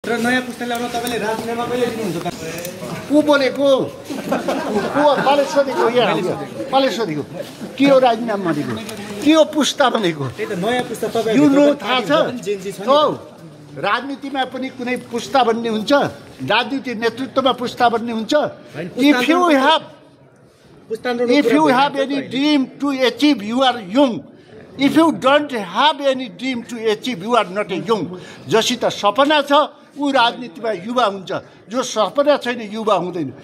र नयाँ पुस्ताले आउन तपाईले राजनीतिमा कहिले दिनुहुन्छ त? को बोलेको? को कसले सोधेको? कसले सोधेको? के हो राजनीतिमा भनेको? के हो पुस्ता भनेको? त्यही त नयाँ पुस्ता तपाईहरु यो नो थाहा छ? हो राजनीतिमा पनि कुनै पुस्ता भन्ने हुन्छ, राजनीति नेतृत्वमा पुस्ता भन्ने हुन्छ। If you have any dream to achieve, you are young. If you don't have any dream to achieve, you are not a young. जसित सपना छ ऊ राजनीतिमा युवा हुन्छ, जो सपना छैन युवा हुँदैन।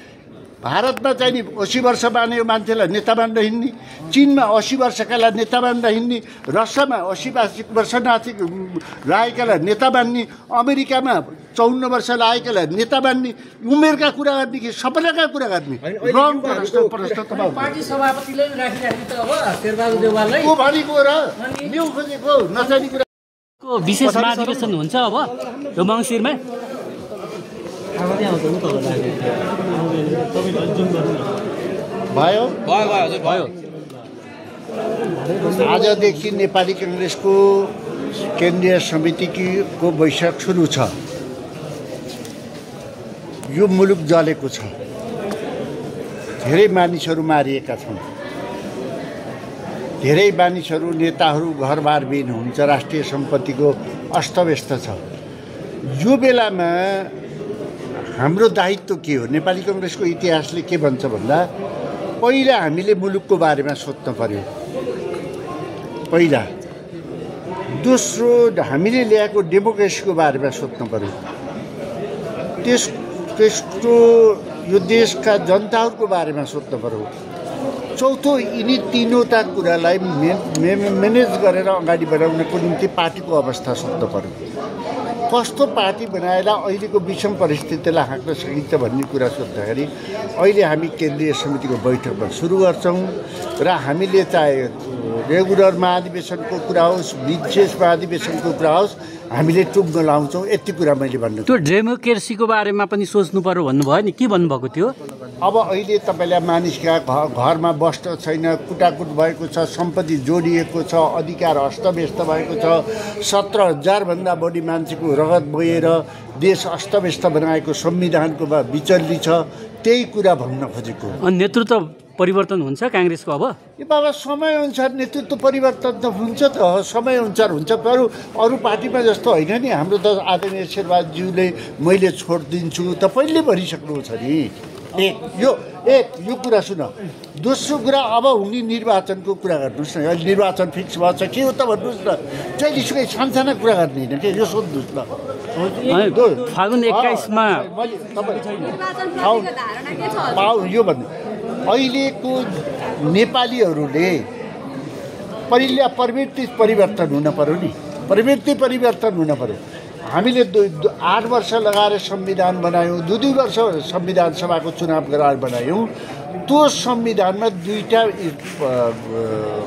भारतमा चाहिँ नि 80 वर्ष बाँधेको मान्छेलाई नेता मान्न हिँड्ने, चीनमा 80 वर्षकालाई नेता मान्न हिँड्ने, रसियामा 80 वर्ष लागेकालाई नेता मान्ने, अमेरिकामा 54 वर्ष लागेकालाई नेता मान्ने, उमेरका कुरा गर्ने कि सपनाका कुरा गर्ने? पार्टी सभापतिले राखिराख्ने त अब शेरबहादुर देउवाललाई को भनेको र न्यु खोजेको नचाहिने कुरा को विशेष महाधिवेशन हुन्छ अब यो मङ्सिरमा। भयो भयो आजदेखि नेपाली कांग्रेसको केन्द्रीय समितिको बैठक सुरु छ। यो मुलुक जलेको छ, धेरै मानिसहरू मारिएका छन्, धेरै मानिसहरू नेताहरू घरबार बिन हुन्छ, राष्ट्रिय सम्पत्तिको अस्तव्यस्त छ। यो बेलामा हाम्रो दायित्व के हो? नेपाली कांग्रेसको इतिहासले के भन्छ भन्दा पहिला हामीले मुलुकको बारेमा सोच्न पर्यो, पहिला। दोस्रो हामीले ल्याएको डेमोक्रेसीको बारेमा सोच्न पर्यो, त्यसको यो देशका जनताहरूको बारेमा सोच्न पर्यो। चौथो यिनी तीनवटा कुरालाई म्यानेज गरेर अगाडि बढाउनको निम्ति पार्टीको अवस्था सोच्न पर्यो। कस्तो पार्टी बनाएर अहिलेको विषम परिस्थितिलाई हाँक्न सकिन्छ भन्ने कुरा सोच्दाखेरि अहिले हामी केन्द्रीय समितिको बैठकमा सुरु गर्छौँ र हामीले चाहे रेगुलर महाधिवेशनको कुरा होस्, विशेष महाधिवेशनको कुरा होस्, हामीले टुङ्गो लाउँछौँ। यति कुरा मैले भन्नु। त्यो डेमोक्रेसीको बारेमा पनि सोच्नु पर्यो भन्नुभयो नि, के भन्नुभएको थियो? अब अहिले तपाईँलाई मानिसका घरमा बस्न छैन, कुटाकुट भएको छ, सम्पत्ति जोडिएको छ, अधिकार अस्तव्यस्त भएको छ, 17,000 भन्दा बढी मान्छेको रगत बगेर देश अस्तव्यस्त बनाएको संविधानको विचल्ली छ, त्यही कुरा भन्न खोजेको। नेतृत्व परिवर्तन हुन्छ कांग्रेसको अब? यो बाबा समयअनुसार नेतृत्व परिवर्तन त हुन्छ, त समयअनुसार हुन्छ। अरू पार्टीमा जस्तो होइन नि। हाम्रो त आदरणीय शेरबहादुरज्यूले मैले छोडिदिन्छु त पहिले भनिसक्नु छ नि। यो कुरा सुन। दोस्रो कुरा अब हुने निर्वाचनको कुरा गर्नुहोस् न। अहिले निर्वाचन फिक्स भएको छ के हो त भन्नुहोस् न। जहिलेसुकै सानसाना कुरा गर्ने होइन कि, यो सोध्नुहोस् न। फागुन 21मा यो भन्नु अहिलेको नेपालीहरूले पहिला प्रवृत्ति परिवर्तन हुन पर्यो नि, प्रवृत्ति परिवर्तन हुन पर्यो। हामीले 8 वर्ष लगाएर संविधान बनायौँ, 2 वर्ष संविधान सभाको चुनाव गराएर बनायौँ। त्यो संविधानमा दुईटा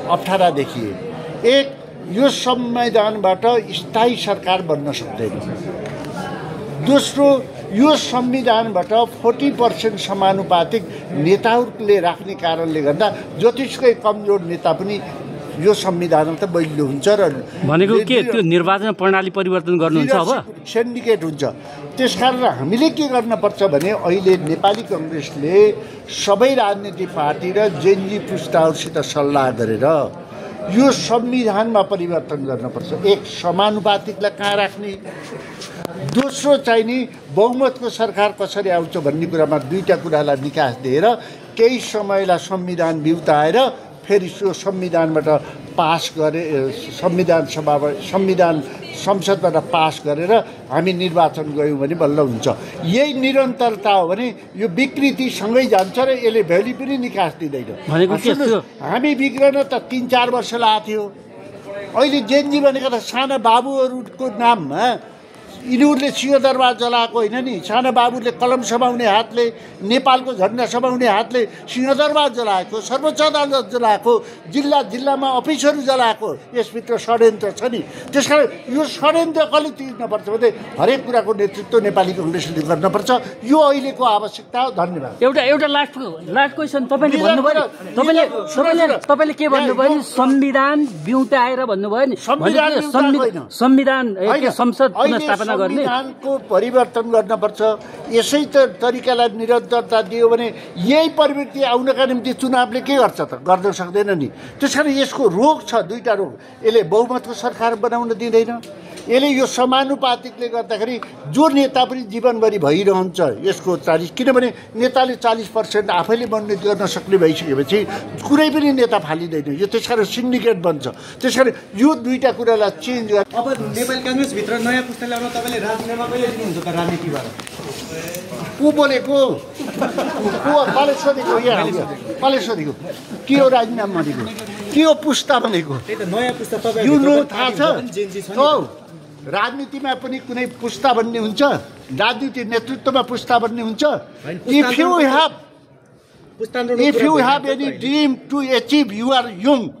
अप्ठ्यारा देखिए। एक, यो संविधानबाट स्थायी सरकार बन्न सक्दैन। दोस्रो, यो संविधानबाट 40% समानुपातिक नेताहरूले राख्ने कारणले गर्दा जतिसुकै कमजोर नेता पनि यो संविधानमा त बलियो हुन्छ र भनेको के त्यो निर्वाचन प्रणाली परिवर्तन गर्नुहुन्छ अब? सिन्डिकेट हुन्छ। त्यसकारण हामीले के गर्नुपर्छ भने अहिले नेपाली कांग्रेसले सबै राजनीतिक पार्टी र जेनजी पुस्ताहरूसित सल्लाह गरेर यो संविधानमा परिवर्तन गर्नुपर्छ। एक, समानुपातिकलाई कहाँ राख्ने, दोस्रो चाहिँ नि बहुमतको सरकार कसरी आउँछ भन्ने कुरामा दुईटा कुरालाई निकास दिएर केही समयलाई संविधान बिउताएर फेरि त्यो संविधानबाट पास गरे, संविधान संसदबाट पास गरेर हामी निर्वाचन गयौँ भने बल्ल हुन्छ। यही निरन्तरता हो भने यो विकृतिसँगै जान्छ र यसले भ्याली पनि निकास दिँदैन। हामी बिग्रन त 3-4 वर्ष लागेको थियो। अहिले जेनजी भनेको त साना बाबुहरूको नाममा यिनीहरूले सिंहदरबार जलाएको होइन नि। साना बाबुले कलम समाउने हातले, नेपालको झन्डा समाउने हातले सिंहदरबार जलाएको, सर्वोच्च अदालत जलाएको, जिल्लामा अफिसहरू जलाएको, यसभित्र षड्यन्त्र छ नि। त्यसकारण यो षड्यन्त्र कसले तिर्नुपर्छ भने हरेक कुराको नेतृत्व नेपाली कांग्रेसले गर्नुपर्छ। यो अहिलेको आवश्यकता हो। धन्यवाद। एउटा लास्ट क्वेसन तपाईँले भन्नुभयो, तपाईँले के भन्नुभयो नि, संविधान बिउताएर भन्नुभयो नि। संविधान संसद पुनर्स्थापना परिकल्पना गर्ने संविधानको परिवर्तन गर्नुपर्छ। यसै तरिकालाई निरन्तरता दियो भने यही प्रवृत्ति आउनका निम्ति चुनावले के गर्छ त? गर्न सक्दैन नि। त्यसकारण यसको रोग छ, दुईटा रोग। यसले बहुमतको सरकार बनाउन दिँदैन, यसले यो समानुपातिकले गर्दाखेरि जो नेता पनि जीवनभरि भइरहन्छ यसको 40, किनभने नेताले 40% आफैले मनोनित गर्न सक्ने भइसकेपछि कुनै पनि नेता फालिँदैन। यो त्यसकारण सिन्डिकेट बन्छ। त्यसकारण यो दुईटा कुरालाई चेन्ज गर। अब नेपाली काङ्ग्रेसभित्र नयाँ पुस्ता ल्याउन तपाईँले राजीनामा कहिले दिनुहुन्छ त राजनीतिबाट? को बोलेको? कसले सोधेको? कसले सोधेको? के हो राजीनामा भनेको? के हो पुस्ता भनेको? त्यही त नयाँ पुस्ता तपाईँ यो नो थाहा छ? राजनीतिमा पनि कुनै पुस्ता भन्ने हुन्छ? राजनीति नेतृत्वमा पुस्ता भन्ने हुन्छ? If you have any dream to achieve, you are young.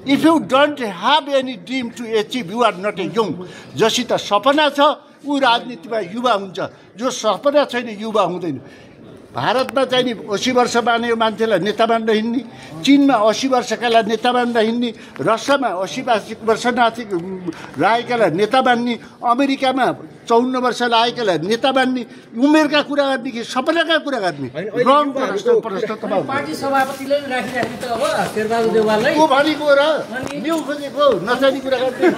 If you don't have any dream to achieve, you are not a young. जसित सपना छ ऊ राजनीतिमा युवा हुन्छ, जो सपना छैन युवा हुँदैन। भारतमा चाहिँ नि 80 वर्ष बाँधेको मान्छेलाई नेता मान्न हिँड्ने, चीनमा 80 वर्षकालाई नेता मान्न हिँड्ने, रसियामा 80 वर्ष लागेकालाई नेता मान्ने, अमेरिकामा 54 वर्ष लागेकालाई नेता मान्ने, उमेरका कुरा गर्ने कि सपनाका कुरा गर्ने? रङ प्रश्न तपाईँ पार्टी सभापतिले राखिराख्ने त अब शेरबहादुर देउवाललाई को भनेको र न्यु खोजेको नचाहिने कुरा गर्ने?